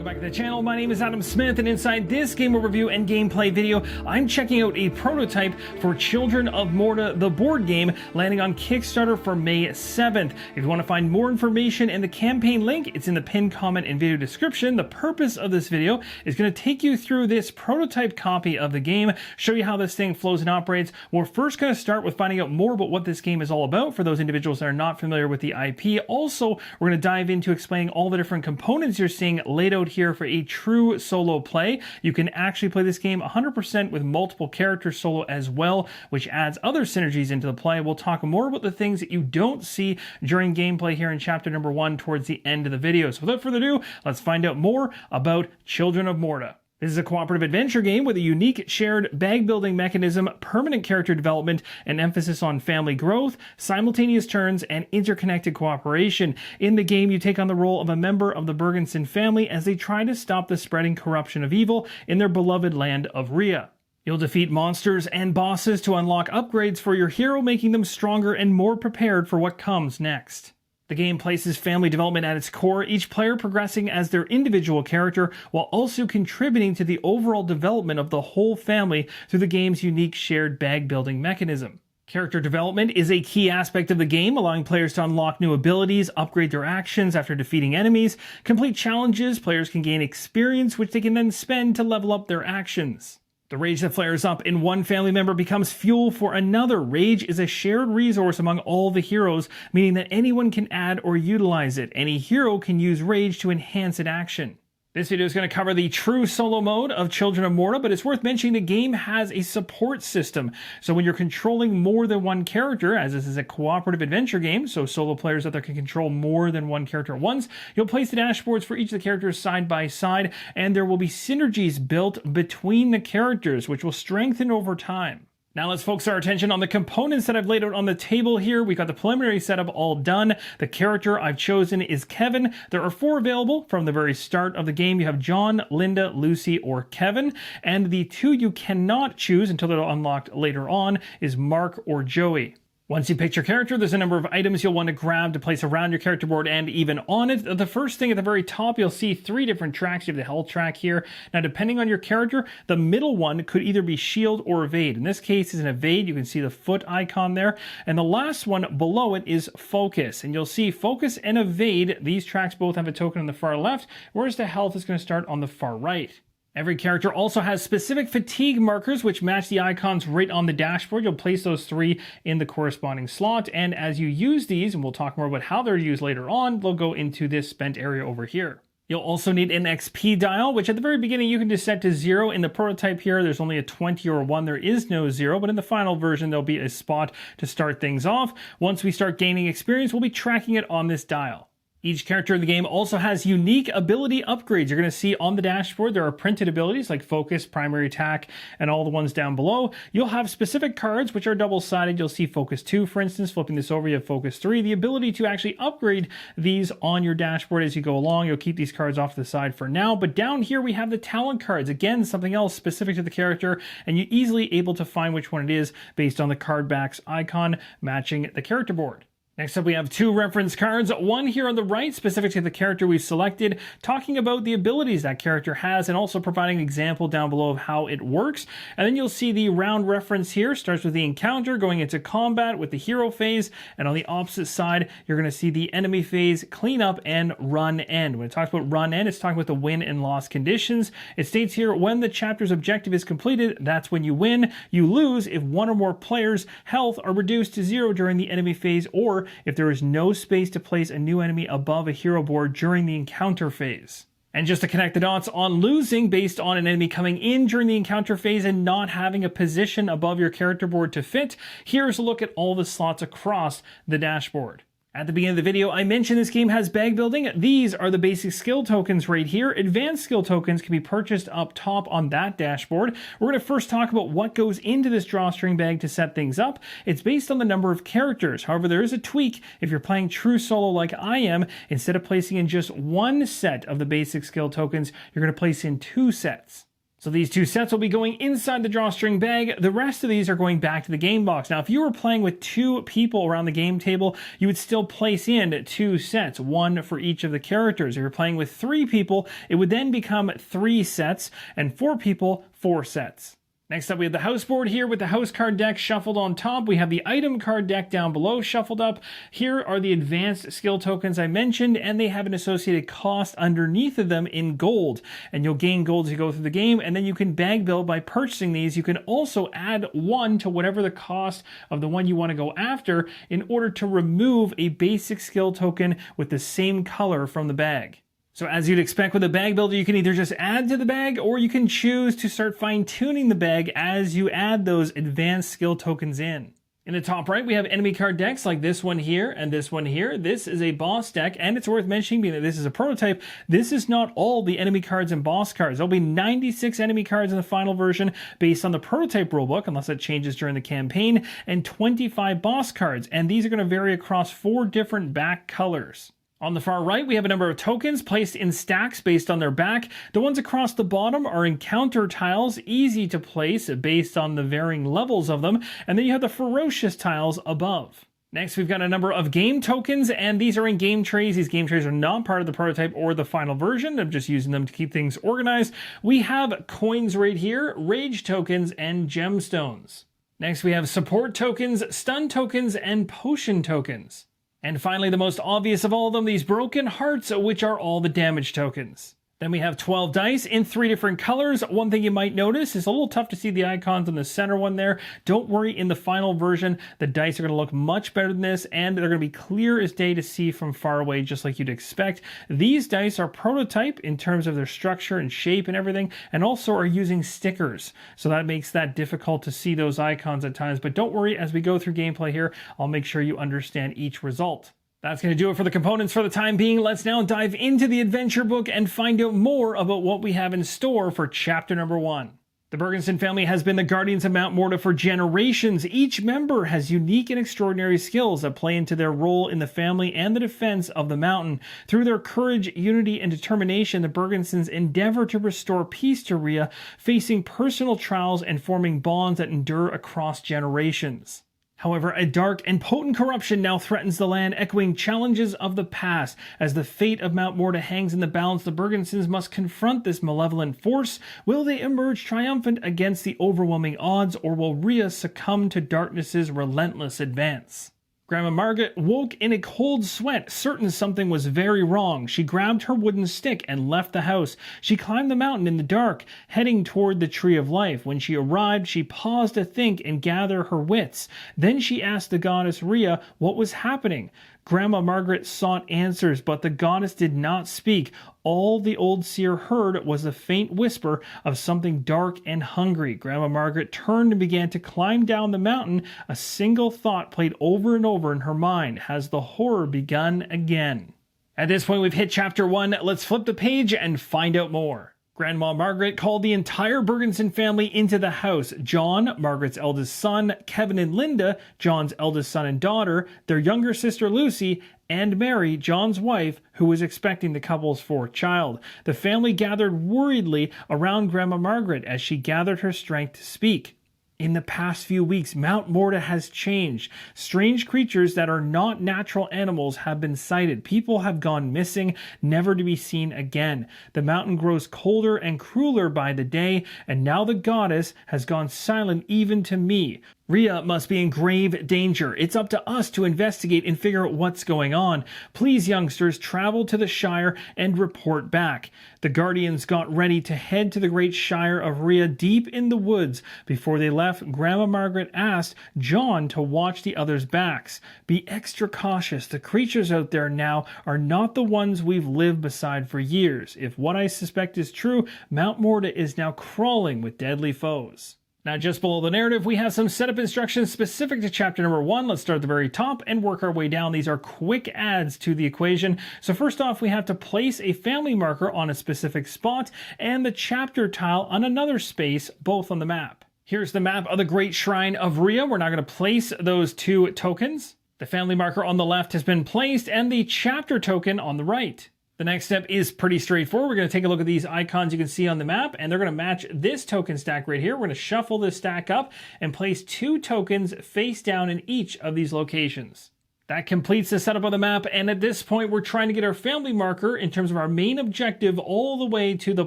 Back to the channel. My name is Adam Smith, and inside this game overview and gameplay video, I'm checking out a prototype for Children of Morta, the board game, landing on Kickstarter for May 7th. If you want to find more information and the campaign link, it's in the pinned comment and video description. The purpose of this video is going to take you through this prototype copy of the game, show you how this thing flows and operates. We're first going to start with finding out more about what this game is all about for those individuals that are not familiar with the IP. Also, we're going to dive into explaining all the different components you're seeing laid out here for a true solo play. You can actually play this game 100% with multiple characters solo as well, which adds other synergies into the play. We'll talk more about the things that you don't see during gameplay here in chapter number 1 towards the end of the video. So without further ado, let's find out more about Children of Morta. This is a cooperative adventure game with a unique shared bag building mechanism, permanent character development, and emphasis on family growth, simultaneous turns, and interconnected cooperation. In the game, you take on the role of a member of the Bergson family as they try to stop the spreading corruption of evil in their beloved land of Rhea. You'll defeat monsters and bosses to unlock upgrades for your hero, making them stronger and more prepared for what comes next. The game places family development at its core, each player progressing as their individual character while also contributing to the overall development of the whole family through the game's unique shared bag building mechanism. Character development is a key aspect of the game, allowing players to unlock new abilities, upgrade their actions after defeating enemies, complete challenges. Players can gain experience, which they can then spend to level up their actions. The rage that flares up in one family member becomes fuel for another. Rage is a shared resource among all the heroes, meaning that anyone can add or utilize it. Any hero can use rage to enhance an action. This video is going to cover the true solo mode of Children of Morta, but it's worth mentioning the game has a support system. So when you're controlling more than one character, as this is a cooperative adventure game, so solo players out there can control more than one character at once, you'll place the dashboards for each of the characters side by side, and there will be synergies built between the characters, which will strengthen over time. Now let's focus our attention on the components that I've laid out on the table here. We've got the preliminary setup all done. The character I've chosen is Kevin. There are 4 available from the very start of the game. You have John, Linda, Lucy, or Kevin. And the 2 you cannot choose until they're unlocked later on is Mark or Joey. Once you pick your character, there's a number of items you'll want to grab to place around your character board and even on it. The first thing at the very top, you'll see 3 different tracks. You have the health track here. Now, depending on your character, the middle one could either be shield or evade. In this case, it's an evade. You can see the foot icon there. And the last one below it is focus. And you'll see focus and evade. These tracks both have a token on the far left, whereas the health is going to start on the far right. Every character also has specific fatigue markers which match the icons right on the dashboard. You'll place those 3 in the corresponding slot, and as you use these, and we'll talk more about how they're used later on, they'll go into this spent area over here. You'll also need an XP dial, which at the very beginning you can just set to 0. In the prototype here, there's only a 20 or 1. There is no 0, but in the final version, there'll be a spot to start things off. Once we start gaining experience, we'll be tracking it on this dial. Each character in the game also has unique ability upgrades. You're going to see on the dashboard there are printed abilities like Focus, Primary Attack, and all the ones down below. You'll have specific cards which are double-sided. You'll see Focus 2, for instance. Flipping this over, you have Focus 3. The ability to actually upgrade these on your dashboard as you go along. You'll keep these cards off to the side for now. But down here we have the talent cards. Again, something else specific to the character, and you're easily able to find which one it is based on the card back's icon matching the character board. Next up, we have 2 reference cards, one here on the right, specific to the character we've selected, talking about the abilities that character has and also providing an example down below of how it works. And then you'll see the round reference here, starts with the encounter, going into combat with the hero phase, and on the opposite side, you're going to see the enemy phase, cleanup, and run end. When it talks about run end, it's talking about the win and loss conditions. It states here, when the chapter's objective is completed, that's when you win. You lose if 1 or more players' health are reduced to 0 during the enemy phase, or if there is no space to place a new enemy above a hero board during the encounter phase. And just to connect the dots on losing based on an enemy coming in during the encounter phase and not having a position above your character board to fit, here's a look at all the slots across the dashboard. At the beginning of the video, I mentioned this game has bag building. These are the basic skill tokens right here. Advanced skill tokens can be purchased up top on that dashboard. We're going to first talk about what goes into this drawstring bag to set things up. It's based on the number of characters. However, there is a tweak. If you're playing true solo like I am, instead of placing in just one set of the basic skill tokens, you're going to place in 2 sets. So these 2 sets will be going inside the drawstring bag. The rest of these are going back to the game box. Now, if you were playing with 2 people around the game table, you would still place in 2 sets, 1 for each of the characters. If you're playing with 3 people, it would then become 3 sets, and 4 people, 4 sets. Next up, we have the house board here with the house card deck shuffled on top. We have the item card deck down below shuffled up. Here are the advanced skill tokens I mentioned, and they have an associated cost underneath of them in gold. And you'll gain gold as you go through the game, and then you can bag build by purchasing these. You can also add 1 to whatever the cost of the one you want to go after in order to remove a basic skill token with the same color from the bag. So as you'd expect with a bag builder, you can either just add to the bag or you can choose to start fine-tuning the bag as you add those advanced skill tokens in. In the top right, we have enemy card decks like this one here and this one here. This is a boss deck, and it's worth mentioning being that this is a prototype. This is not all the enemy cards and boss cards. There'll be 96 enemy cards in the final version based on the prototype rulebook, unless it changes during the campaign, and 25 boss cards, and these are going to vary across 4 different back colors. On the far right, we have a number of tokens placed in stacks based on their back. The ones across the bottom are encounter tiles, easy to place based on the varying levels of them. And then you have the ferocious tiles above. Next, we've got a number of game tokens, and these are in game trays. These game trays are not part of the prototype or the final version. I'm just using them to keep things organized. We have coins right here, rage tokens, and gemstones. Next, we have support tokens, stun tokens, and potion tokens. And finally, the most obvious of all of them, these broken hearts, which are all the damage tokens. Then we have 12 dice in 3 different colors. One thing you might notice is a little tough to see the icons on the center one there. Don't worry, in the final version, the dice are going to look much better than this, and they're going to be clear as day to see from far away, just like you'd expect. These dice are prototype in terms of their structure and shape and everything, and also are using stickers. So that makes that difficult to see those icons at times. But don't worry, as we go through gameplay here, I'll make sure you understand each result. That's going to do it for the components for the time being. Let's now dive into the adventure book and find out more about what we have in store for chapter number 1. The Bergson family has been the guardians of Mount Morta for generations. Each member has unique and extraordinary skills that play into their role in the family and the defense of the mountain. Through their courage, unity, and determination, the Bergsons endeavor to restore peace to Rhea, facing personal trials and forming bonds that endure across generations. However, a dark and potent corruption now threatens the land, echoing challenges of the past. As the fate of Mount Morta hangs in the balance, the Bergsons must confront this malevolent force. Will they emerge triumphant against the overwhelming odds, or will Rhea succumb to darkness's relentless advance? Grandma Margaret woke in a cold sweat, certain something was very wrong. She grabbed her wooden stick and left the house. She climbed the mountain in the dark, heading toward the Tree of Life. When she arrived, she paused to think and gather her wits. Then she asked the goddess Rhea what was happening. Grandma Margaret sought answers, but the goddess did not speak. All the old seer heard was a faint whisper of something dark and hungry. Grandma Margaret turned and began to climb down the mountain. A single thought played over and over in her mind. Has the horror begun again? At this point, we've hit chapter 1. Let's flip the page and find out more. Grandma Margaret called the entire Bergson family into the house. John, Margaret's eldest son, Kevin and Linda, John's eldest son and daughter, their younger sister Lucy, and Mary, John's wife, who was expecting the couple's 4th child. The family gathered worriedly around Grandma Margaret as she gathered her strength to speak. In the past few weeks, Mount Morta has changed. Strange creatures that are not natural animals have been sighted. People have gone missing, never to be seen again. The mountain grows colder and crueler by the day, and now the goddess has gone silent even to me. Rhea must be in grave danger. It's up to us to investigate and figure out what's going on. Please, youngsters, travel to the Shire and report back. The Guardians got ready to head to the great Shire of Rhea deep in the woods. Before they left, left, Grandma Margaret asked John to watch the others' backs. Be extra cautious. The creatures out there now are not the ones we've lived beside for years. If what I suspect is true, Mount Morta is now crawling with deadly foes. Now, just below the narrative, we have some setup instructions specific to chapter number 1. Let's start at the very top and work our way down. These are quick adds to the equation. So first off, we have to place a family marker on a specific spot and the chapter tile on another space, both on the map. Here's the map of the Great Shrine of Rhea. We're now going to place those 2 tokens. The family marker on the left has been placed and the chapter token on the right. The next step is pretty straightforward. We're going to take a look at these icons you can see on the map, and they're going to match this token stack right here. We're going to shuffle this stack up and place 2 tokens face down in each of these locations. That completes the setup of the map, and at this point, we're trying to get our family marker in terms of our main objective all the way to the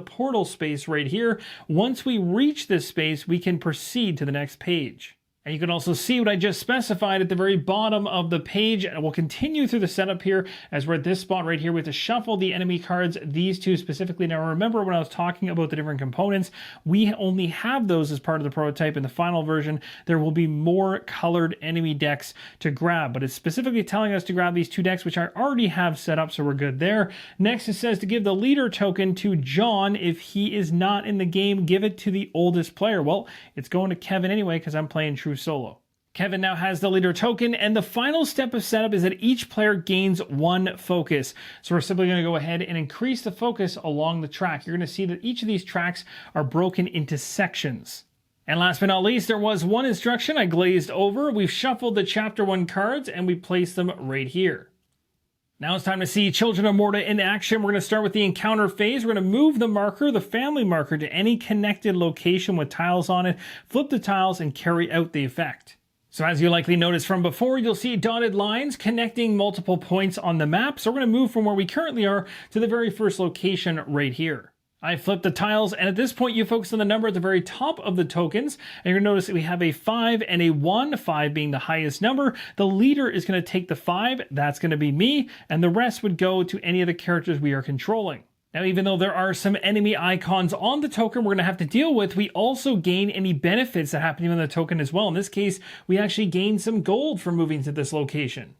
portal space right here. Once we reach this space, we can proceed to the next page. And you can also see what I just specified at the very bottom of the page. And we'll continue through the setup here as we're at this spot right here. We have to shuffle the enemy cards, these 2 specifically. Now remember when I was talking about the different components, we only have those as part of the prototype. In the final version, there will be more colored enemy decks to grab. But it's specifically telling us to grab these 2 decks, which I already have set up, so we're good there. Next, it says to give the leader token to John. If he is not in the game, give it to the oldest player. Well, it's going to Kevin anyway because I'm playing True Solo. Kevin now has the leader token, and the final step of setup is that each player gains 1 focus. So we're simply going to go ahead and increase the focus along the track. You're going to see that each of these tracks are broken into sections. And last but not least, there was one instruction I glazed over. We've shuffled the chapter 1 cards and we placed them right here. Now it's time to see Children of Morta in action. We're going to start with the encounter phase. We're going to move the marker, the family marker, to any connected location with tiles on it, flip the tiles, and carry out the effect. So as you likely noticed from before, you'll see dotted lines connecting multiple points on the map. So we're going to move from where we currently are to the very first location right here. I flipped the tiles, and at this point you focus on the number at the very top of the tokens, and you're going to notice that we have a 5 and a 1, 5 being the highest number. The leader is going to take the 5, that's going to be me, and the rest would go to any of the characters we are controlling. Now, even though there are some enemy icons on the token we're going to have to deal with, we also gain any benefits that happen on the token as well. In this case, we actually gain some gold for moving to this location.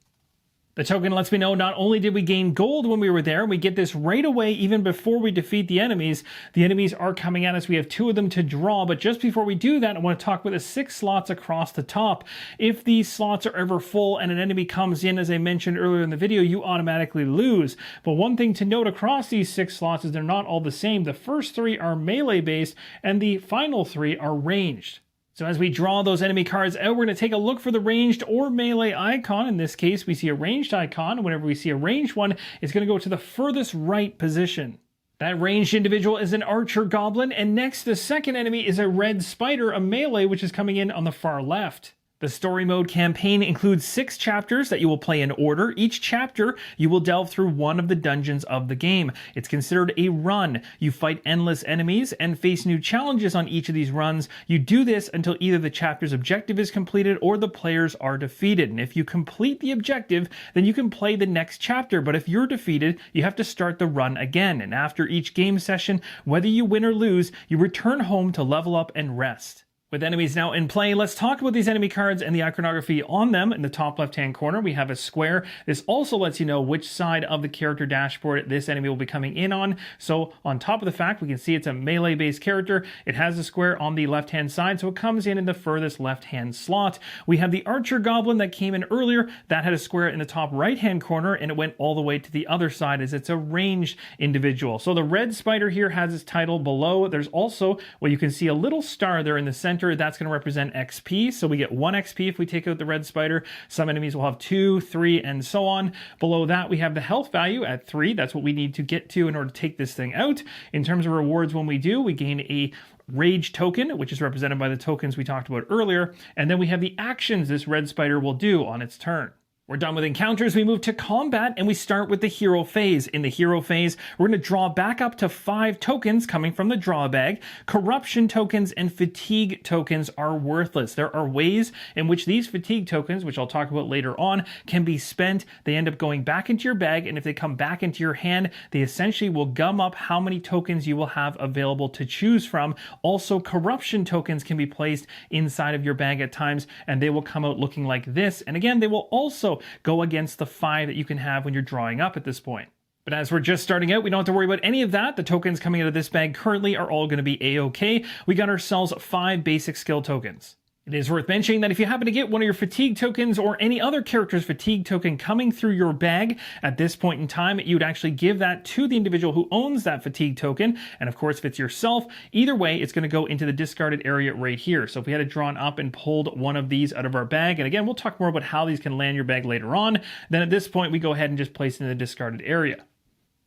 The token lets me know not only did we gain gold when we were there, we get this right away even before we defeat the enemies. The enemies are coming at us. We have 2 of them to draw, but just before we do that, I want to talk about the 6 slots across the top. If these slots are ever full and an enemy comes in, as I mentioned earlier in the video, you automatically lose. But one thing to note across these 6 slots is they're not all the same. The first 3 are melee based and the final 3 are ranged. So as we draw those enemy cards out, we're going to take a look for the ranged or melee icon. In this case, we see a ranged icon. Whenever we see a ranged one, it's going to go to the furthest right position. That ranged individual is an archer goblin, and next the second enemy is a red spider, a melee, which is coming in on the far left. The story mode campaign includes 6 chapters that you will play in order. Each chapter, you will delve through one of the dungeons of the game. It's considered a run. You fight endless enemies and face new challenges on each of these runs. You do this until either the chapter's objective is completed or the players are defeated. And if you complete the objective, then you can play the next chapter. But if you're defeated, you have to start the run again. And after each game session, whether you win or lose, you return home to level up and rest. With enemies now in play, let's talk about these enemy cards and the iconography on them. In the top left-hand corner, we have a square. This also lets you know which side of the character dashboard this enemy will be coming in on. So on top of the fact, we can see it's a melee-based character. It has a square on the left-hand side, so it comes in the furthest left-hand slot. We have the archer goblin that came in earlier. That had a square in the top right-hand corner, and it went all the way to the other side as it's a ranged individual. So the red spider here has its title below. There's also, well, you can see a little star there in the center. That's going to represent XP. So we get 1 XP if we take out the red spider. Some enemies will have 2, 3, and so on. Below that, we have the health value at 3. That's what we need to get to in order to take this thing out. In terms of rewards, when we do, we gain a rage token, which is represented by the tokens we talked about earlier. And then we have the actions this red spider will do on its turn. We're done with encounters, we move to combat, and we start with the hero phase. In the hero phase, we're going to draw back up to 5 tokens coming from the draw bag. Corruption tokens and fatigue tokens are worthless. There are ways in which these fatigue tokens, which I'll talk about later on, can be spent. They end up going back into your bag, and if they come back into your hand, they essentially will gum up how many tokens you will have available to choose from. Also, corruption tokens can be placed inside of your bag at times, and they will come out looking like this. And again, they will also go against the 5 that you can have when you're drawing up at this point. But as we're just starting out, we don't have to worry about any of that. The tokens coming out of this bag currently are all going to be A-OK. We got ourselves 5 basic skill tokens. It is worth mentioning that if you happen to get one of your fatigue tokens or any other character's fatigue token coming through your bag at this point in time, you would actually give that to the individual who owns that fatigue token. And of course, if it's yourself, either way, it's going to go into the discarded area right here. So if we had it drawn up and pulled one of these out of our bag, and again, we'll talk more about how these can land your bag later on, then at this point, we go ahead and just place it in the discarded area.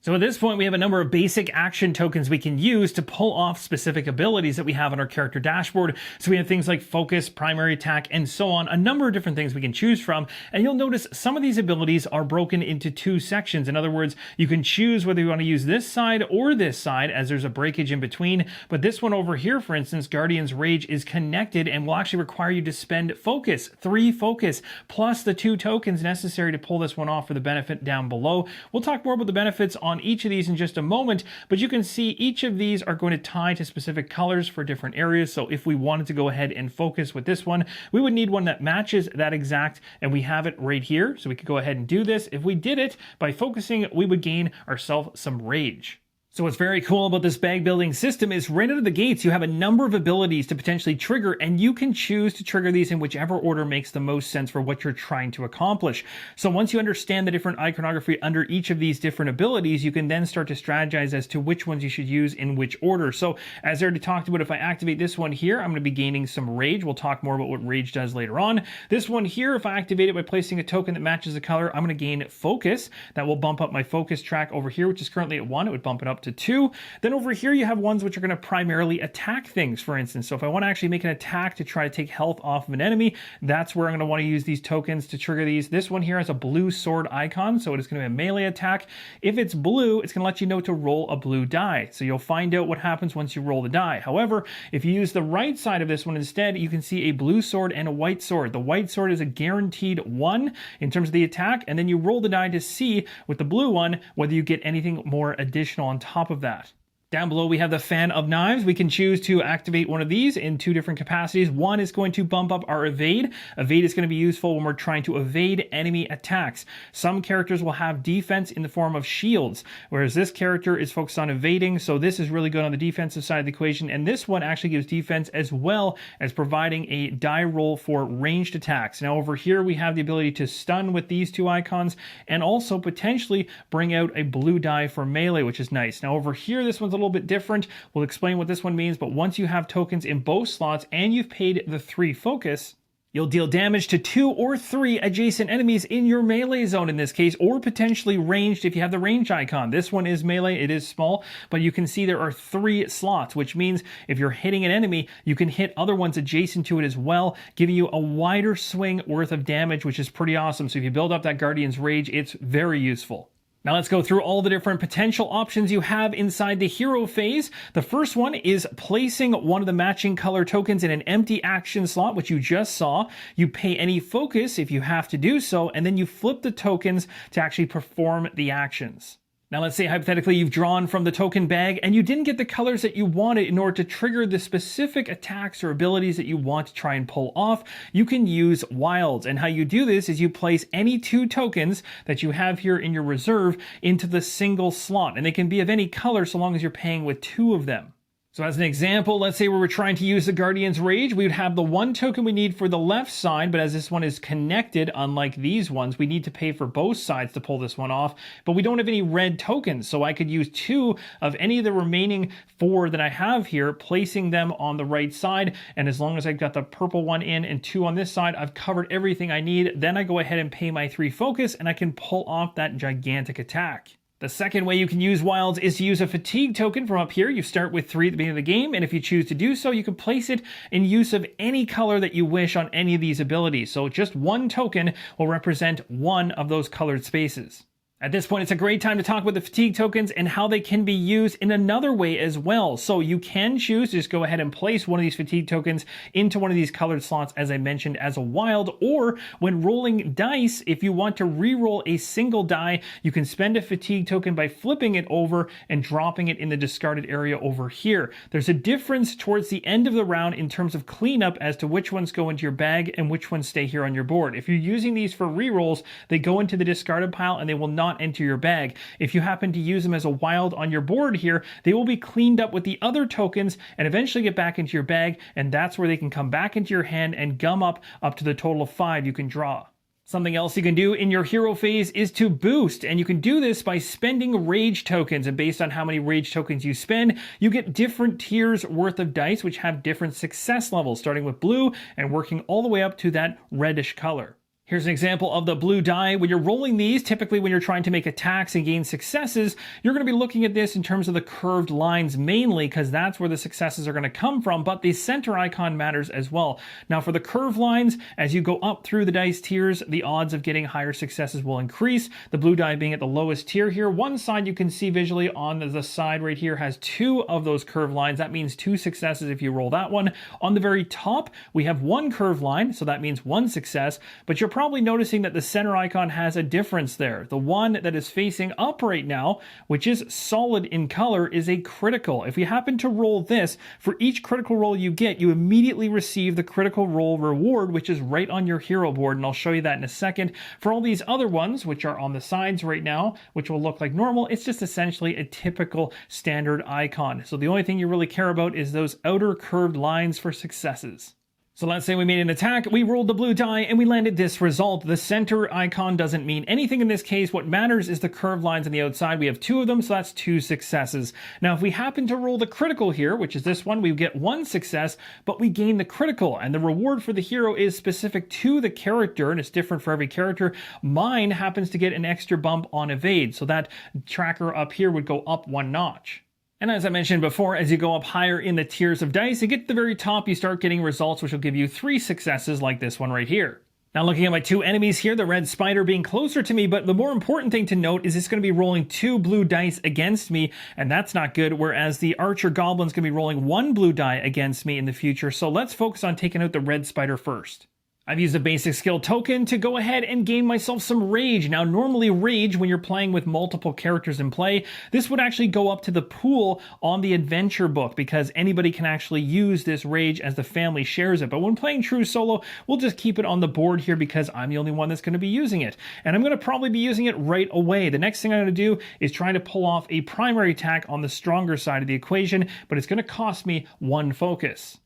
So at this point, we have a number of basic action tokens we can use to pull off specific abilities that we have on our character dashboard. So we have things like focus, primary attack, and so on, a number of different things we can choose from. And you'll notice some of these abilities are broken into 2 sections. In other words, you can choose whether you want to use this side or this side, as there's a breakage in between. But this one over here, for instance, Guardian's Rage, is connected and will actually require you to spend focus, 3 focus, plus the 2 tokens necessary to pull this one off for the benefit down below. We'll talk more about the benefits on each of these in just a moment, but you can see each of these are going to tie to specific colors for different areas. So if we wanted to go ahead and focus with this one, we would need one that matches that exact, and we have it right here. So we could go ahead and do this. If we did it by focusing, we would gain ourselves some rage. So what's very cool about this bag building system is right out of the gates, you have a number of abilities to potentially trigger, and you can choose to trigger these in whichever order makes the most sense for what you're trying to accomplish. So once you understand the different iconography under each of these different abilities, you can then start to strategize as to which ones you should use in which order. So as I already talked about, if I activate this one here, I'm going to be gaining some rage. We'll talk more about what rage does later on. This one here, if I activate it by placing a token that matches the color, I'm going to gain focus. That will bump up my focus track over here, which is currently at 1. It would bump it up to 2. Then over here you have ones which are going to primarily attack things, for instance. So if I want to actually make an attack to try to take health off of an enemy, that's where I'm going to want to use these tokens to trigger these. This one here has a blue sword icon, so it is going to be a melee attack. If it's blue, it's going to let you know to roll a blue die. So you'll find out what happens once you roll the die. However, if you use the right side of this one instead, you can see a blue sword and a white sword. The white sword is a guaranteed 1 in terms of the attack, and then you roll the die to see with the blue one whether you get anything more additional on top of that. Down below, we have the Fan of Knives. We can choose to activate one of these in 2 different capacities. One is going to bump up our evade. Evade is going to be useful when we're trying to evade enemy attacks. Some characters will have defense in the form of shields, whereas this character is focused on evading, so this is really good on the defensive side of the equation, and this one actually gives defense as well as providing a die roll for ranged attacks. Now over here, we have the ability to stun with these 2 icons, and also potentially bring out a blue die for melee, which is nice. Now over here, this one's a little bit different. We'll explain what this one means, but once you have tokens in both slots and you've paid the 3 focus, you'll deal damage to 2 or 3 adjacent enemies in your melee zone in this case, or potentially ranged if you have the range icon. This one is melee, it is small, but you can see there are 3 slots, which means if you're hitting an enemy, you can hit other ones adjacent to it as well, giving you a wider swing worth of damage, which is pretty awesome. So if you build up that Guardian's Rage, it's very useful. Now let's go through all the different potential options you have inside the hero phase. The first one is placing one of the matching color tokens in an empty action slot, which you just saw. You pay any focus if you have to do so, and then you flip the tokens to actually perform the actions. Now let's say hypothetically you've drawn from the token bag and you didn't get the colors that you wanted in order to trigger the specific attacks or abilities that you want to try and pull off. You can use wilds, and how you do this is you place any 2 tokens that you have here in your reserve into the single slot, and they can be of any color so long as you're paying with 2 of them. So as an example, let's say we were trying to use the Guardian's Rage. We would have the 1 token we need for the left side, but as this one is connected, unlike these ones, we need to pay for both sides to pull this one off, but we don't have any red tokens, so I could use 2 of any of the remaining 4 that I have here, placing them on the right side, and as long as I've got the purple one in and 2 on this side, I've covered everything I need. Then I go ahead and pay my 3 focus, and I can pull off that gigantic attack. The second way you can use wilds is to use a fatigue token from up here. You start with 3 at the beginning of the game, and if you choose to do so, you can place it in use of any color that you wish on any of these abilities. So just one token will represent one of those colored spaces. At this point, it's a great time to talk about the fatigue tokens and how they can be used in another way as well. So you can choose to just go ahead and place one of these fatigue tokens into one of these colored slots, as I mentioned, as a wild, or when rolling dice, if you want to re-roll a single die, you can spend a fatigue token by flipping it over and dropping it in the discarded area over here. There's a difference towards the end of the round in terms of cleanup as to which ones go into your bag and which ones stay here on your board. If you're using these for re-rolls, they go into the discarded pile and they will not enter your bag. If you happen to use them as a wild on your board here, they will be cleaned up with the other tokens and eventually get back into your bag, and that's where they can come back into your hand and gum up to the total of 5 you can draw. Something else you can do in your hero phase is to boost, and you can do this by spending rage tokens, and based on how many rage tokens you spend, you get different tiers worth of dice which have different success levels, starting with blue and working all the way up to that reddish color. Here's an example of the blue die. When you're rolling these, typically when you're trying to make attacks and gain successes, you're going to be looking at this in terms of the curved lines mainly, because that's where the successes are going to come from, but the center icon matters as well. Now for the curved lines, as you go up through the dice tiers, the odds of getting higher successes will increase. The blue die being at the lowest tier here. One side you can see visually on the side right here has 2 of those curved lines. That means 2 successes if you roll that one. On the very top, we have 1 curved line, so that means 1 success, but you're probably noticing that the center icon has a difference there. The one that is facing up right now, which is solid in color, is a critical. If you happen to roll this, for each critical roll you get, you immediately receive the critical roll reward, which is right on your hero board, and I'll show you that in a second. For all these other ones, which are on the sides right now, which will look like normal, it's just essentially a typical standard icon. So the only thing you really care about is those outer curved lines for successes. So let's say we made an attack, we rolled the blue die, and we landed this result. The center icon doesn't mean anything in this case. What matters is the curved lines on the outside. We have 2 of them, so that's 2 successes. Now, if we happen to roll the critical here, which is this one, we get 1 success, but we gain the critical, and the reward for the hero is specific to the character, and it's different for every character. Mine happens to get an extra bump on evade, so that tracker up here would go up 1 notch. And as I mentioned before, as you go up higher in the tiers of dice, you get to the very top, you start getting results which will give you 3 successes like this one right here. Now looking at my 2 enemies here, the red spider being closer to me, but the more important thing to note is it's going to be rolling 2 blue dice against me, and that's not good, whereas the archer goblin's going to be rolling 1 blue die against me in the future. So let's focus on taking out the red spider first. I've used a basic skill token to go ahead and gain myself some rage. Now, normally rage, when you're playing with multiple characters in play, this would actually go up to the pool on the adventure book because anybody can actually use this rage as the family shares it. But when playing true solo, we'll just keep it on the board here because I'm the only one that's going to be using it. And I'm going to probably be using it right away. The next thing I'm going to do is try to pull off a primary attack on the stronger side of the equation, but it's going to cost me 1 focus.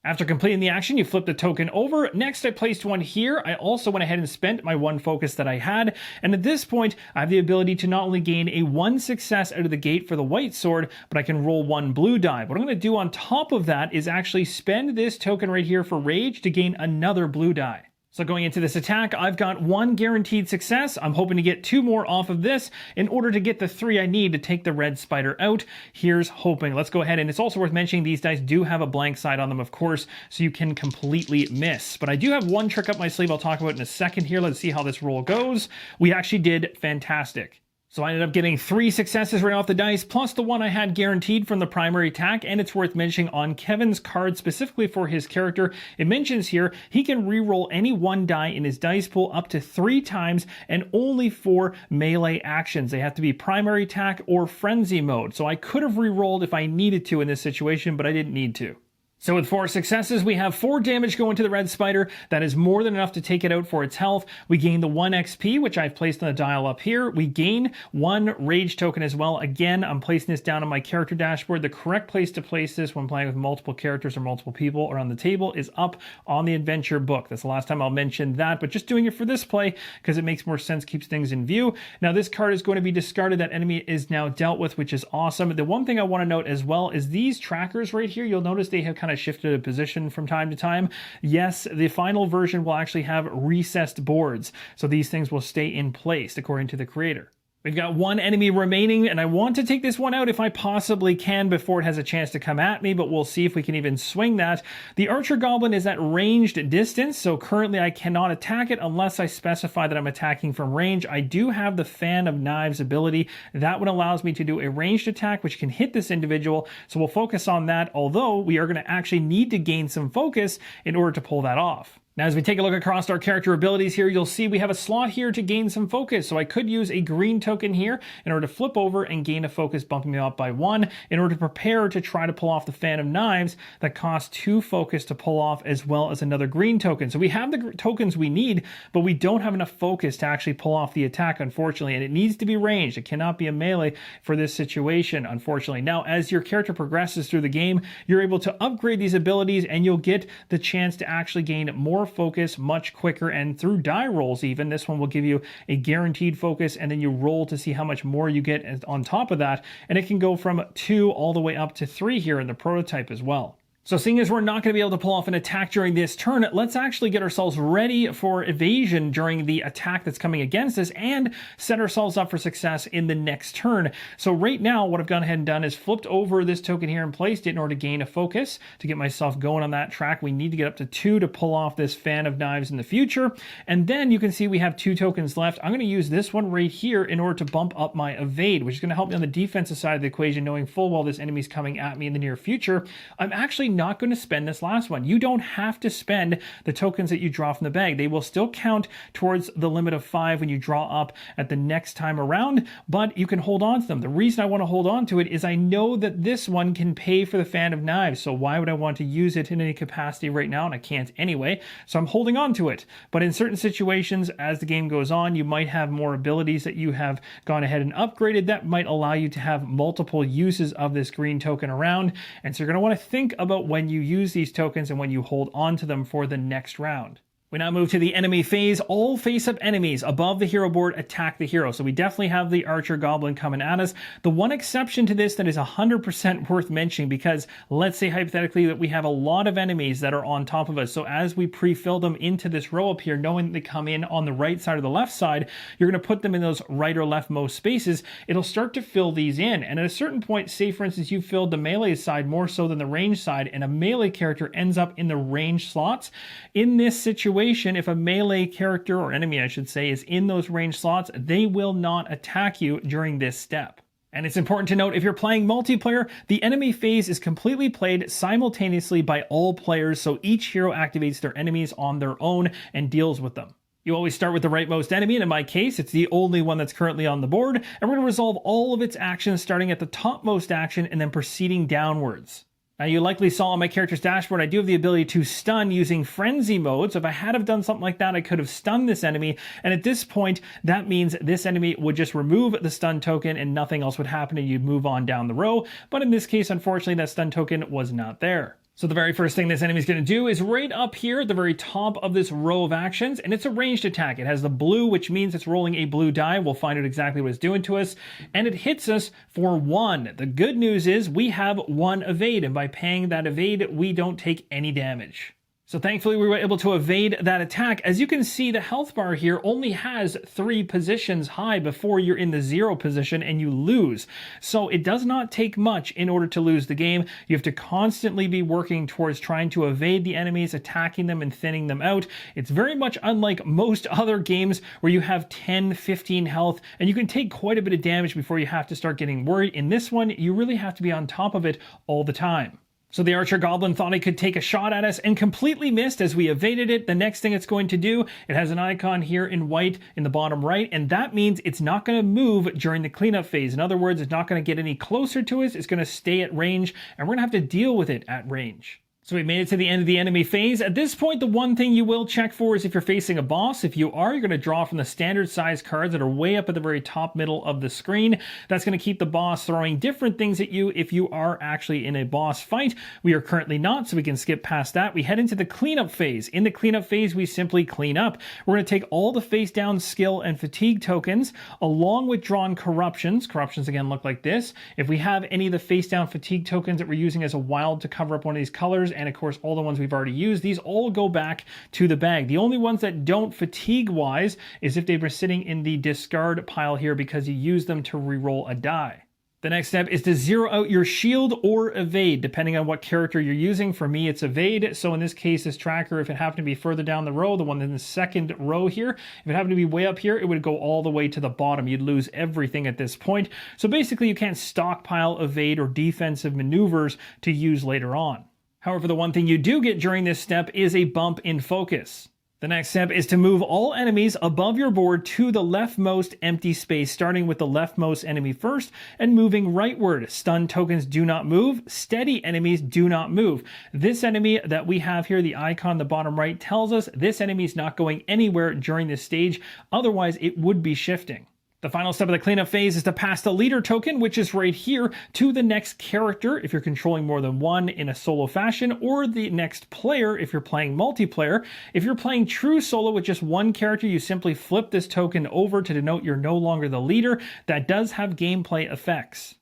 After completing the action, you flip the token over. Next, I placed one here. I also went ahead and spent my 1 focus that I had. And at this point, I have the ability to not only gain a 1 success out of the gate for the white sword, but I can roll 1 blue die. What I'm going to do on top of that is actually spend this token right here for rage to gain another blue die. So going into this attack, I've got 1 guaranteed success. I'm hoping to get 2 more off of this in order to get the 3 I need to take the red spider out. Here's hoping. Let's go ahead, and it's also worth mentioning these dice do have a blank side on them, of course, so you can completely miss. But I do have 1 trick up my sleeve I'll talk about in a second here. Let's see how this roll goes. We actually did fantastic. So I ended up getting 3 successes right off the dice, plus the 1 I had guaranteed from the primary attack, and it's worth mentioning on Kevin's card, specifically for his character, it mentions here he can re-roll any 1 die in his dice pool up to 3 times, and only for melee actions. They have to be primary attack or frenzy mode, so I could have re-rolled if I needed to in this situation, but I didn't need to. So with 4 successes, we have 4 damage going to the red spider. That is more than enough to take it out for its health. We gain the 1 XP, which I've placed on the dial up here. We gain 1 rage token as well. Again, I'm placing this down on my character dashboard. The correct place to place this when playing with multiple characters or multiple people around the table is up on the adventure book. That's the last time I'll mention that, but just doing it for this play because it makes more sense, keeps things in view. Now this card is going to be discarded. That enemy is now dealt with, which is awesome. The one thing I want to note as well is these trackers right here. You'll notice they have kind of shifted a position from time to time. Yes, the final version will actually have recessed boards, so these things will stay in place according to the creator. We've got one enemy remaining, and I want to take this one out if I possibly can before it has a chance to come at me, but we'll see if we can even swing that. The Archer Goblin is at ranged distance, so currently I cannot attack it unless I specify that I'm attacking from range. I do have the Fan of Knives ability. That one allows me to do a ranged attack, which can hit this individual, so we'll focus on that, although we are going to actually need to gain some focus in order to pull that off. Now, as we take a look across our character abilities here, you'll see we have a slot here to gain some focus. So I could use a green token here in order to flip over and gain a focus, bumping me up by 1 in order to prepare to try to pull off the Fan of Knives that costs 2 focus to pull off, as well as another green token. So we have the tokens we need, but we don't have enough focus to actually pull off the attack, unfortunately, and it needs to be ranged. It cannot be a melee for this situation, unfortunately. Now, as your character progresses through the game, you're able to upgrade these abilities, and you'll get the chance to actually gain more focus much quicker, and through die rolls even. This one will give you a guaranteed focus, and then you roll to see how much more you get on top of that, and it can go from 2 all the way up to 3 here in the prototype as well. So seeing as we're not going to be able to pull off an attack during this turn, let's actually get ourselves ready for evasion during the attack that's coming against us and set ourselves up for success in the next turn. So right now, what I've gone ahead and done is flipped over this token here and placed it in order to gain a focus to get myself going on that track. We need to get up to 2 to pull off this Fan of Knives in the future. And then you can see we have 2 tokens left. I'm going to use this one right here in order to bump up my evade, which is going to help me on the defensive side of the equation, knowing full well this enemy's coming at me in the near future. I'm actually not going to spend this last one. You don't have to spend the tokens that you draw from the bag. They will still count towards the limit of 5 when you draw up at the next time around, but you can hold on to them. The reason I want to hold on to it is I know that this one can pay for the Fan of Knives, so why would I want to use it in any capacity right now? And I can't anyway, so I'm holding on to it. But in certain situations, as the game goes on, you might have more abilities that you have gone ahead and upgraded that might allow you to have multiple uses of this green token around, and so you're going to want to think about when you use these tokens and when you hold on to them for the next round. We now move to the enemy phase. All face-up enemies above the hero board attack the hero. So we definitely have the Archer Goblin coming at us. The one exception to this that is 100% worth mentioning, because let's say hypothetically that we have a lot of enemies that are on top of us. So as we pre-fill them into this row up here, knowing they come in on the right side or the left side, you're going to put them in those right or leftmost spaces. It'll start to fill these in. And at a certain point, say for instance, you filled the melee side more so than the range side, and a melee character ends up in the range slots. In this situation, if a melee character, or enemy I should say, is in those range slots, they will not attack you during this step. And it's important to note, if you're playing multiplayer, the enemy phase is completely played simultaneously by all players, so each hero activates their enemies on their own and deals with them. You always start with the rightmost enemy, and in my case, it's the only one that's currently on the board, and we're going to resolve all of its actions starting at the topmost action and then proceeding downwards. Now, you likely saw on my character's dashboard, I do have the ability to stun using frenzy mode. So if I had have done something like that, I could have stunned this enemy. And at this point, that means this enemy would just remove the stun token and nothing else would happen and you'd move on down the row. But in this case, unfortunately, that stun token was not there. So the very first thing this enemy is going to do is right up here at the very top of this row of actions, and it's a ranged attack. It has the blue, which means it's rolling a blue die. We'll find out exactly what it's doing to us, and it hits us for 1. The good news is we have 1 evade, and by paying that evade, we don't take any damage. So thankfully we were able to evade that attack. As you can see, the health bar here only has 3 positions high before you're in the 0 position and you lose. So it does not take much in order to lose the game. You have to constantly be working towards trying to evade the enemies, attacking them and thinning them out. It's very much unlike most other games where you have 10, 15 health and you can take quite a bit of damage before you have to start getting worried. In this one, you really have to be on top of it all the time. So the Archer Goblin thought it could take a shot at us and completely missed as we evaded it. The next thing it's going to do, it has an icon here in white in the bottom right, and that means it's not going to move during the cleanup phase. In other words, it's not going to get any closer to us. It's going to stay at range, and we're going to have to deal with it at range. So we made it to the end of the enemy phase. At this point, the one thing you will check for is if you're facing a boss. If you are, you're going to draw from the standard size cards that are way up at the very top middle of the screen. That's going to keep the boss throwing different things at you if you are actually in a boss fight. We are currently not, so we can skip past that. We head into the cleanup phase. In the cleanup phase, we simply clean up. We're going to take all the face down skill and fatigue tokens along with drawn corruptions. Corruptions again look like this. If we have any of the face down fatigue tokens that we're using as a wild to cover up one of these colors, and of course all the ones we've already used, these all go back to the bag. The only ones that don't fatigue-wise is if they were sitting in the discard pile here because you use them to reroll a die. The next step is to zero out your shield or evade, depending on what character you're using. For me, it's evade. So in this case, this tracker, if it happened to be further down the row, the one in the second row here, if it happened to be way up here, it would go all the way to the bottom. You'd lose everything at this point. So basically, you can't stockpile evade or defensive maneuvers to use later on. However, the one thing you do get during this step is a bump in focus. The next step is to move all enemies above your board to the leftmost empty space, starting with the leftmost enemy first and moving rightward. Stun tokens do not move. Steady enemies do not move. This enemy that we have here, the icon in the bottom right, tells us this enemy is not going anywhere during this stage. Otherwise, it would be shifting. The final step of the cleanup phase is to pass the leader token, which is right here, to the next character if you're controlling more than one in a solo fashion, or the next player if you're playing multiplayer. If you're playing true solo with just one character, you simply flip this token over to denote you're no longer the leader. That does have gameplay effects.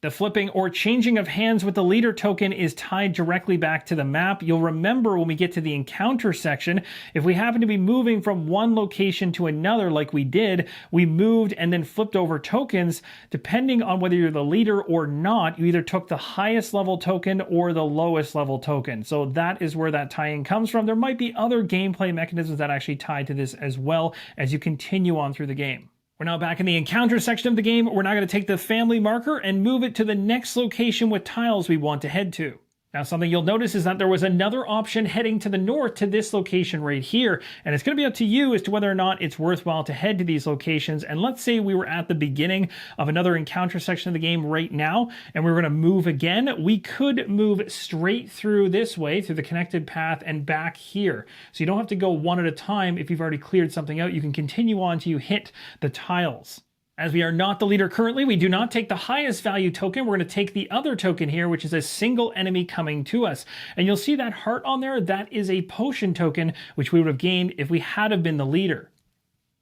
The flipping or changing of hands with the leader token is tied directly back to the map. You'll remember when we get to the encounter section, if we happen to be moving from one location to another like we did, we moved and then flipped over tokens. Depending on whether you're the leader or not, you either took the highest level token or the lowest level token. So that is where that tie-in comes from. There might be other gameplay mechanisms that actually tie to this as well as you continue on through the game. We're now back in the encounter section of the game. We're now going to take the family marker and move it to the next location with tiles we want to head to. Now, something you'll notice is that there was another option heading to the north to this location right here, and it's going to be up to you as to whether or not it's worthwhile to head to these locations. And let's say we were at the beginning of another encounter section of the game right now, and we were going to move again. We could move straight through this way, through the connected path, and back here. So you don't have to go one at a time. If you've already cleared something out, you can continue on till you hit the tiles. As we are not the leader currently, we do not take the highest value token. We're going to take the other token here, which is a single enemy coming to us. And you'll see that heart on there. That is a potion token, which we would have gained if we had have been the leader.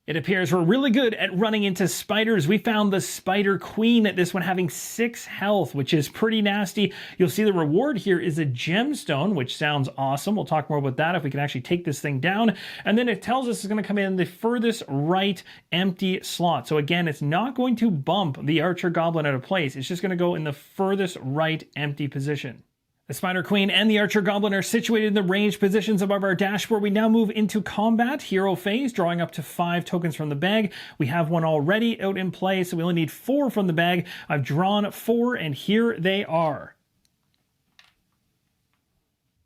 It appears we're really good at running into spiders. We found the Spider Queen, this one having 6 health, which is pretty nasty. You'll see the reward here is a gemstone, which sounds awesome. We'll talk more about that if we can actually take this thing down. And then it tells us it's going to come in the furthest right empty slot. So again, it's not going to bump the Archer Goblin out of place. It's just going to go in the furthest right empty position. The Spider Queen and the Archer Goblin are situated in the ranged positions above our dashboard. We now move into combat, hero phase, drawing up to 5 tokens from the bag. We have one already out in play, so we only need 4 from the bag. I've drawn 4, and here they are.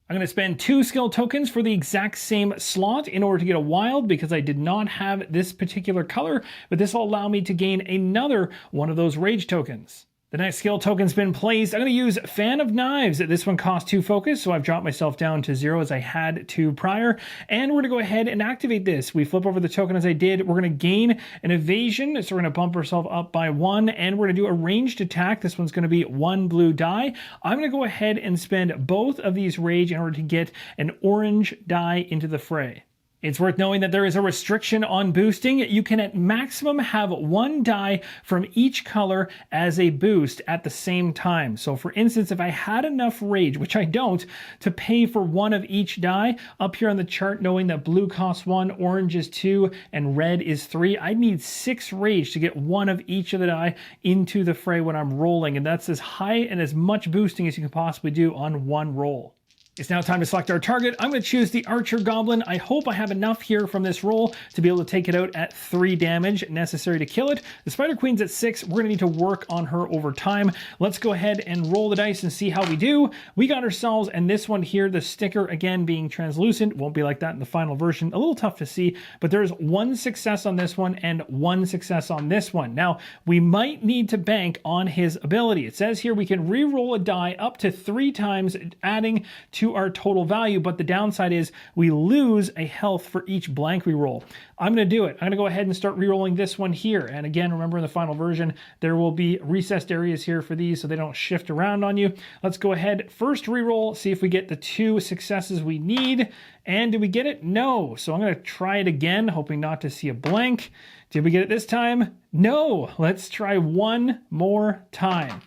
I'm going to spend 2 skill tokens for the exact same slot in order to get a wild, because I did not have this particular color, but this will allow me to gain another one of those rage tokens. The next skill token's been placed. I'm going to use Fan of Knives. This one costs 2 focus, so I've dropped myself down to 0 as I had 2 prior. And we're going to go ahead and activate this. We flip over the token as I did. We're going to gain an evasion, so we're going to bump ourselves up by 1, and we're going to do a ranged attack. This one's going to be 1 blue die. I'm going to go ahead and spend both of these rage in order to get an orange die into the fray. It's worth knowing that there is a restriction on boosting. You can at maximum have 1 die from each color as a boost at the same time. So for instance, if I had enough rage, which I don't, to pay for 1 of each die, up here on the chart knowing that blue costs 1, orange is 2, and red is 3, I'd need 6 rage to get 1 of each of the die into the fray when I'm rolling. And that's as high and as much boosting as you can possibly do on 1 roll. It's now time to select our target. I'm going to choose the Archer Goblin. I hope I have enough here from this roll to be able to take it out at 3 damage necessary to kill it. The Spider Queen's at 6. We're going to need to work on her over time. Let's go ahead and roll the dice and see how we do. We got ourselves, and this one here, the sticker, again, being translucent. Won't be like that in the final version. A little tough to see, but there's 1 success on this one and 1 success on this one. Now, we might need to bank on his ability. It says here we can re-roll a die up to 3 times, adding to our total value, but the downside is we lose a health for each blank we roll. I'm going to do it. I'm going to go ahead and start re-rolling this one here. And again, remember in the final version, there will be recessed areas here for these so they don't shift around on you. Let's go ahead, first re-roll, see if we get the 2 successes we need. And did we get it? No. So I'm going to try it again, hoping not to see a blank. Did we get it this time? No. Let's try 1 more time.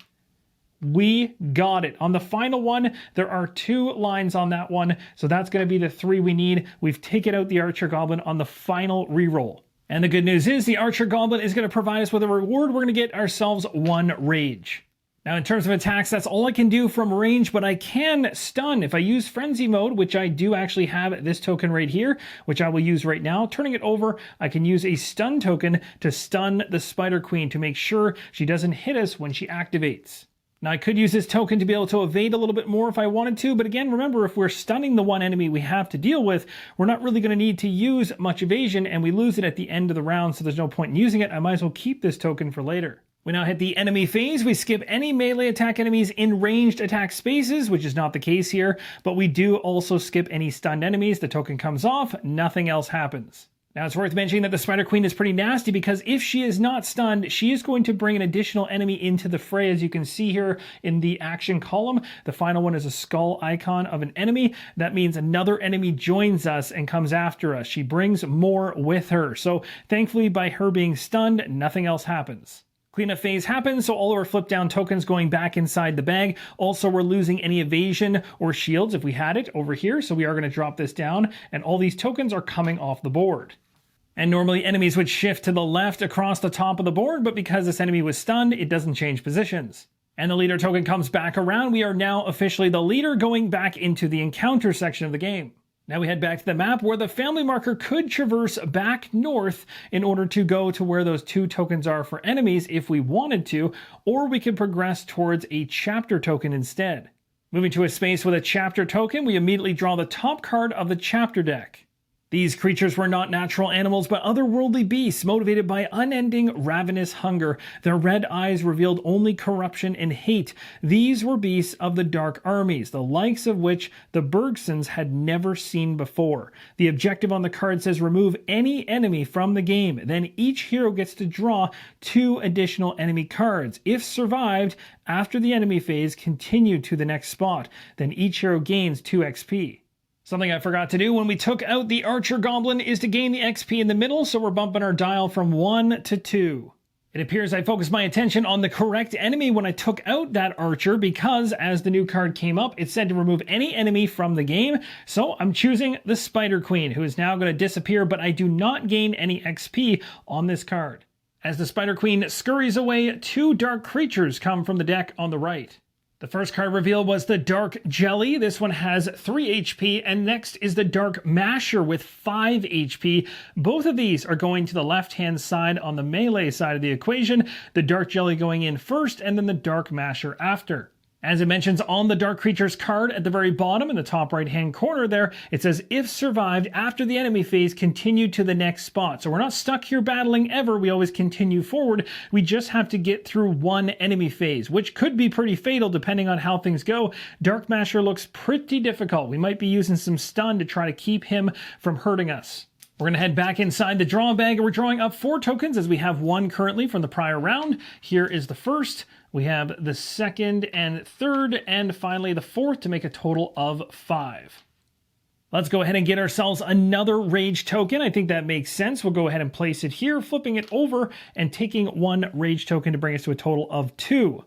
We got it. On the final one, there are 2 lines on that one, so that's going to be the 3 we need. We've taken out the Archer Goblin on the final reroll. And the good news is the Archer Goblin is going to provide us with a reward. We're going to get ourselves 1 rage. Now, in terms of attacks, that's all I can do from range, but I can stun. If I use Frenzy Mode, which I do actually have this token right here, which I will use right now, turning it over, I can use a stun token to stun the Spider Queen to make sure she doesn't hit us when she activates. Now, I could use this token to be able to evade a little bit more if I wanted to, but again, remember, if we're stunning the one enemy we have to deal with, we're not really going to need to use much evasion, and we lose it at the end of the round, so there's no point in using it. I might as well keep this token for later. We now hit the enemy phase. We skip any melee attack enemies in ranged attack spaces, which is not the case here, but we do also skip any stunned enemies. The token comes off, nothing else happens. Now, it's worth mentioning that the Spider Queen is pretty nasty because if she is not stunned, she is going to bring an additional enemy into the fray. As you can see here in the action column, the final one is a skull icon of an enemy. That means another enemy joins us and comes after us. She brings more with her. So thankfully, by her being stunned, nothing else happens. Cleanup phase happens, so all of our flip down tokens going back inside the bag. Also, we're losing any evasion or shields if we had it over here, so we are going to drop this down, and all these tokens are coming off the board. And normally enemies would shift to the left across the top of the board, but because this enemy was stunned, it doesn't change positions. And the leader token comes back around. We are now officially the leader going back into the encounter section of the game. Now we head back to the map where the family marker could traverse back north in order to go to where those 2 tokens are for enemies if we wanted to, or we could progress towards a chapter token instead. Moving to a space with a chapter token, we immediately draw the top card of the chapter deck. These creatures were not natural animals, but otherworldly beasts motivated by unending, ravenous hunger. Their red eyes revealed only corruption and hate. These were beasts of the dark armies, the likes of which the Bergsons had never seen before. The objective on the card says remove any enemy from the game. Then each hero gets to draw 2 additional enemy cards. If survived, after the enemy phase, continue to the next spot. Then each hero gains 2 XP. Something I forgot to do when we took out the Archer Goblin is to gain the XP in the middle, so we're bumping our dial from 1 to 2. It appears I focused my attention on the correct enemy when I took out that Archer because, as the new card came up, it said to remove any enemy from the game, so I'm choosing the Spider Queen, who is now going to disappear, but I do not gain any XP on this card. As the Spider Queen scurries away, 2 dark creatures come from the deck on the right. The first card reveal was the Dark Jelly. This one has 3 HP, and next is the Dark Masher with 5 HP. Both of these are going to the left-hand side on the melee side of the equation, the Dark Jelly going in first, and then the Dark Masher after. As it mentions on the Dark Creatures card at the very bottom in the top right-hand corner there, it says, if survived after the enemy phase, continue to the next spot. So we're not stuck here battling ever. We always continue forward. We just have to get through 1 enemy phase, which could be pretty fatal depending on how things go. Dark Masher looks pretty difficult. We might be using some stun to try to keep him from hurting us. We're going to head back inside the draw bag, and we're drawing up 4 tokens as we have 1 currently from the prior round. Here is the first. We have the second and third, and finally the 4th to make a total of 5. Let's go ahead and get ourselves another rage token. I think that makes sense. We'll go ahead and place it here, flipping it over and taking 1 rage token to bring us to a total of 2.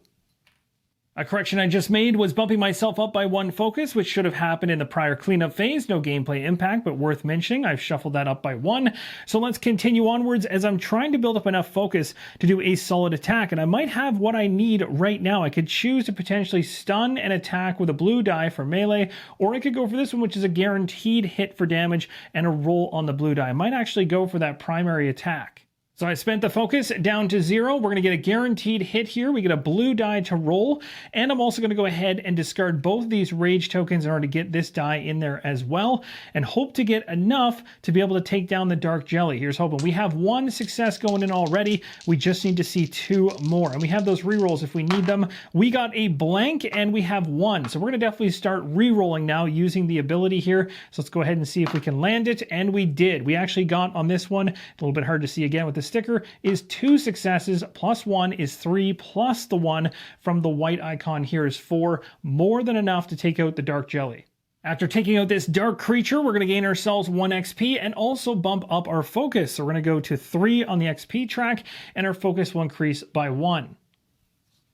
A correction I just made was bumping myself up by 1 focus, which should have happened in the prior cleanup phase. No gameplay impact, but worth mentioning. I've shuffled that up by 1. So let's continue onwards as I'm trying to build up enough focus to do a solid attack. And I might have what I need right now. I could choose to potentially stun and attack with a blue die for melee, or I could go for this one, which is a guaranteed hit for damage and a roll on the blue die. I might actually go for that primary attack. So I spent the focus down to 0. We're going to get a guaranteed hit here. We get a blue die to roll. And I'm also going to go ahead and discard both of these rage tokens in order to get this die in there as well. And hope to get enough to be able to take down the Dark Jelly. Here's hoping. We have 1 success going in already. We just need to see 2 more. And we have those rerolls if we need them. We got a blank and we have 1. So we're going to definitely start rerolling now using the ability here. So let's go ahead and see if we can land it. And we did. We actually got on this one, a little bit hard to see again with the sticker, is 2 successes, plus 1 is 3, plus the 1 from the white icon here is 4, more than enough to take out the Dark Jelly. After taking out this dark creature, we're going to gain ourselves 1 XP and also bump up our focus. So we're going to go to 3 on the XP track, and our focus will increase by 1.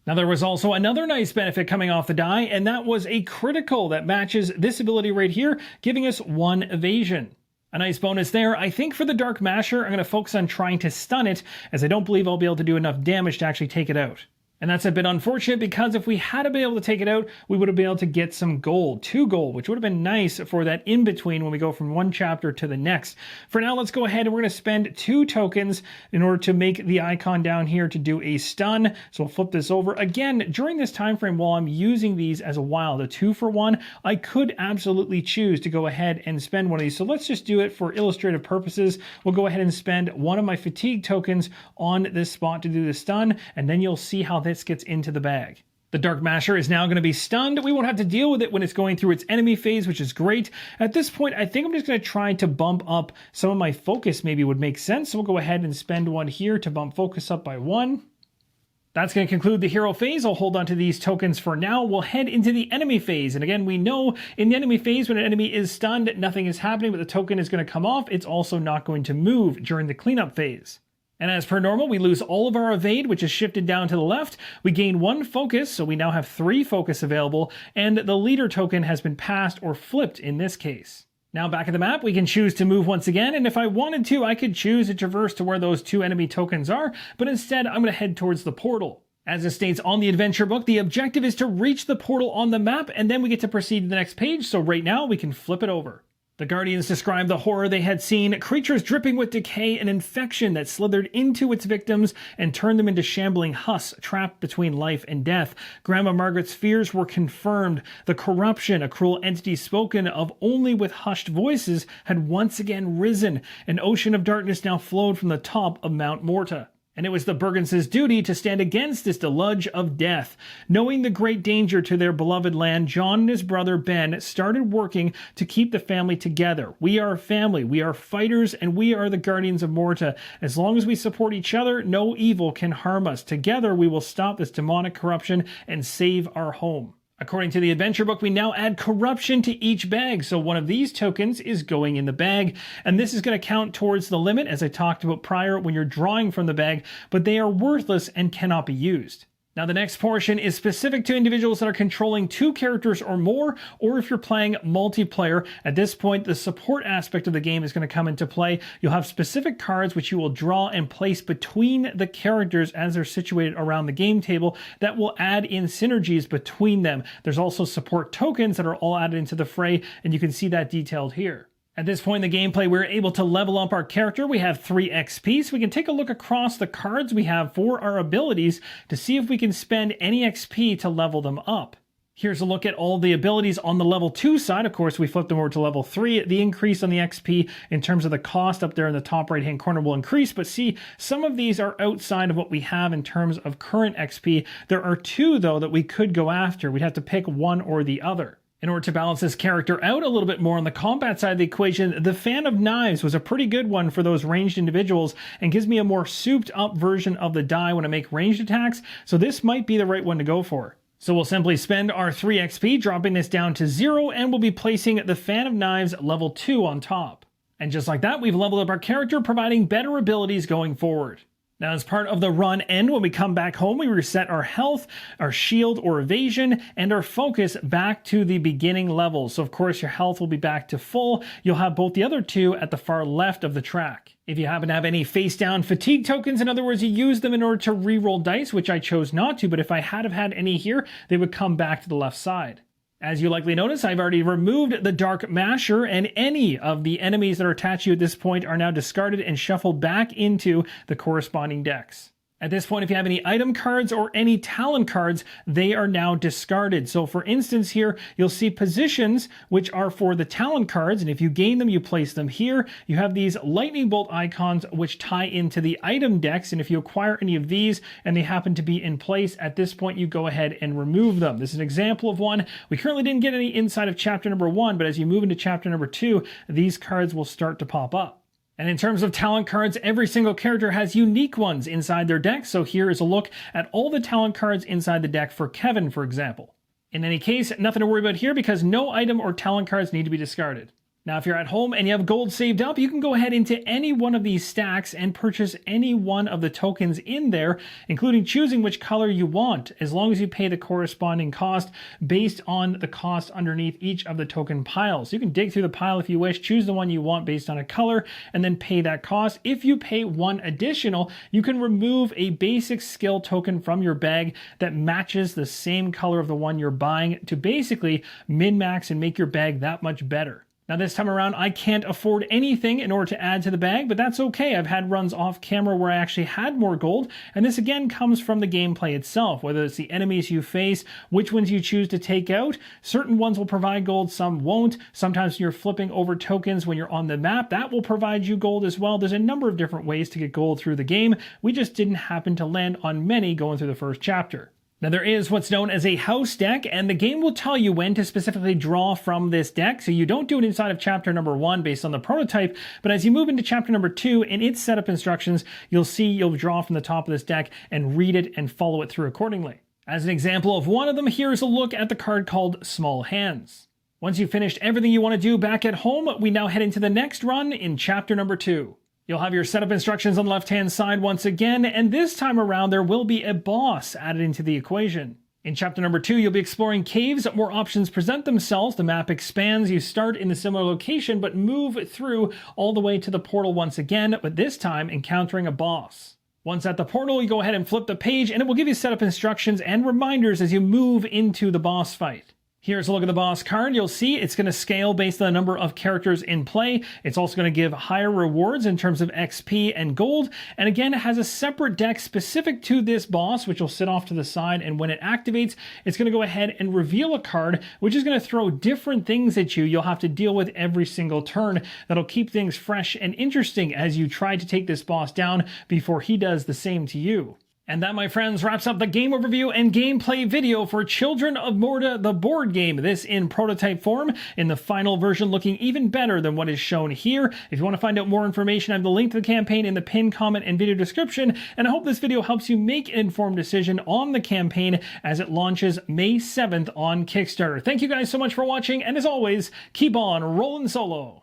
Now there was also another nice benefit coming off the die, and that was a critical that matches this ability right here, giving us 1 evasion. A nice bonus there. I think for the Dark Masher, I'm going to focus on trying to stun it, as I don't believe I'll be able to do enough damage to actually take it out. And that's a bit unfortunate, because if we had been able to take it out, we would have been able to get some gold, 2 gold, which would have been nice for that in-between when we go from one chapter to the next. For now, let's go ahead and we're going to spend 2 tokens in order to make the icon down here to do a stun. So we'll flip this over. Again, during this time frame, while I'm using these as a while, the 2-for-1, I could absolutely choose to go ahead and spend one of these. So let's just do it for illustrative purposes. We'll go ahead and spend 1 of my fatigue tokens on this spot to do the stun, and then you'll see how this gets into the bag. The Dark Masher is now going to be stunned. We won't have to deal with it when it's going through its enemy phase, which is great. At this point, I think I'm just going to try to bump up some of my focus. Maybe would make sense. So we'll go ahead and spend 1 here to bump focus up by 1. That's going to conclude the hero phase. I'll hold on to these tokens for now. We'll head into the enemy phase. And again, we know in the enemy phase, when an enemy is stunned, nothing is happening, but the token is going to come off. It's also not going to move during the cleanup phase. And as per normal, we lose all of our evade, which is shifted down to the left. We gain 1 focus, so we now have 3 focus available, and the leader token has been passed or flipped in this case. Now back at the map, we can choose to move once again, and if I wanted to, I could choose to traverse to where those 2 enemy tokens are, but instead I'm going to head towards the portal. As it states on the adventure book, the objective is to reach the portal on the map, and then we get to proceed to the next page, so right now we can flip it over. The Guardians described the horror they had seen, creatures dripping with decay and infection that slithered into its victims and turned them into shambling husks trapped between life and death. Grandma Margaret's fears were confirmed. The corruption, a cruel entity spoken of only with hushed voices, had once again risen. An ocean of darkness now flowed from the top of Mount Morta. And it was the Bergsons' duty to stand against this deluge of death. Knowing the great danger to their beloved land, John and his brother Ben started working to keep the family together. We are a family, we are fighters, and we are the Guardians of Morta. As long as we support each other, no evil can harm us. Together we will stop this demonic corruption and save our home. According to the adventure book, we now add corruption to each bag, so 1 of these tokens is going in the bag, and this is going to count towards the limit, as I talked about prior, when you're drawing from the bag, but they are worthless and cannot be used. Now the next portion is specific to individuals that are controlling 2 characters or more, or if you're playing multiplayer. At this point, the support aspect of the game is going to come into play. You'll have specific cards which you will draw and place between the characters as they're situated around the game table that will add in synergies between them. There's also support tokens that are all added into the fray, and you can see that detailed here. At this point in the gameplay, we're able to level up our character. We have 3 XP, so we can take a look across the cards we have for our abilities to see if we can spend any XP to level them up. Here's a look at all the abilities on the level 2 side. Of course, we flip them over to level 3. The increase on the XP in terms of the cost up there in the top right-hand corner will increase, but see, some of these are outside of what we have in terms of current XP. There are 2, though, that we could go after. We'd have to pick one or the other. In order to balance this character out a little bit more on the combat side of the equation, the Fan of Knives was a pretty good one for those ranged individuals and gives me a more souped up version of the die when I make ranged attacks, so this might be the right one to go for. So we'll simply spend our 3 XP, dropping this down to 0, and we'll be placing the Fan of Knives level 2 on top. And just like that, we've leveled up our character, providing better abilities going forward. Now, as part of the run end, when we come back home, we reset our health, our shield or evasion, and our focus back to the beginning levels. So, of course, your health will be back to full. You'll have both the other 2 at the far left of the track. If you happen to have any face-down fatigue tokens, in other words, you use them in order to re-roll dice, which I chose not to, but if I had have had any here, they would come back to the left side. As you likely notice, I've already removed the Dark Masher, and any of the enemies that are attached to you at this point are now discarded and shuffled back into the corresponding decks. At this point, if you have any item cards or any talent cards, they are now discarded. So for instance here, you'll see positions which are for the talent cards, and if you gain them, you place them here. You have these lightning bolt icons which tie into the item decks, and if you acquire any of these and they happen to be in place, at this point you go ahead and remove them. This is an example of one. We currently didn't get any inside of chapter number 1, but as you move into chapter number 2, these cards will start to pop up. And in terms of talent cards, every single character has unique ones inside their deck, so here is a look at all the talent cards inside the deck for Kevin, for example. In any case, nothing to worry about here because no item or talent cards need to be discarded. Now, if you're at home and you have gold saved up, you can go ahead into any one of these stacks and purchase any one of the tokens in there, including choosing which color you want, as long as you pay the corresponding cost based on the cost underneath each of the token piles. You can dig through the pile if you wish, choose the one you want based on a color, and then pay that cost. If you pay one additional, you can remove a basic skill token from your bag that matches the same color of the one you're buying to basically min-max and make your bag that much better. Now this time around, I can't afford anything in order to add to the bag, but that's okay. I've had runs off camera where I actually had more gold, and this again comes from the gameplay itself, whether it's the enemies you face, which ones you choose to take out. Certain ones will provide gold, some won't. Sometimes you're flipping over tokens when you're on the map, that will provide you gold as well. There's a number of different ways to get gold through the game. We just didn't happen to land on many going through the first chapter. Now there is what's known as a house deck, and the game will tell you when to specifically draw from this deck, so you don't do it inside of chapter number 1 based on the prototype, but as you move into chapter number 2, in its setup instructions, you'll see you'll draw from the top of this deck and read it and follow it through accordingly. As an example of one of them, here's a look at the card called Small Hands. Once you've finished everything you want to do back at home, we now head into the next run in chapter number 2. You'll have your setup instructions on the left-hand side once again, and this time around there will be a boss added into the equation. In chapter number 2, you'll be exploring caves. More options present themselves. The map expands. You start in a similar location, but move through all the way to the portal once again, but this time encountering a boss. Once at the portal, you go ahead and flip the page, and it will give you setup instructions and reminders as you move into the boss fight. Here's a look at the boss card. You'll see it's going to scale based on the number of characters in play. It's also going to give higher rewards in terms of XP and gold. And again, it has a separate deck specific to this boss, which will sit off to the side. And when it activates, it's going to go ahead and reveal a card, which is going to throw different things at you you'll have to deal with every single turn. That'll keep things fresh and interesting as you try to take this boss down before he does the same to you. And that, my friends, wraps up the game overview and gameplay video for Children of Morta, the board game. This in prototype form, in the final version looking even better than what is shown here. If you want to find out more information, I have the link to the campaign in the pinned comment and video description. And I hope this video helps you make an informed decision on the campaign as it launches May 7th on Kickstarter. Thank you guys so much for watching, and as always, keep on rolling solo.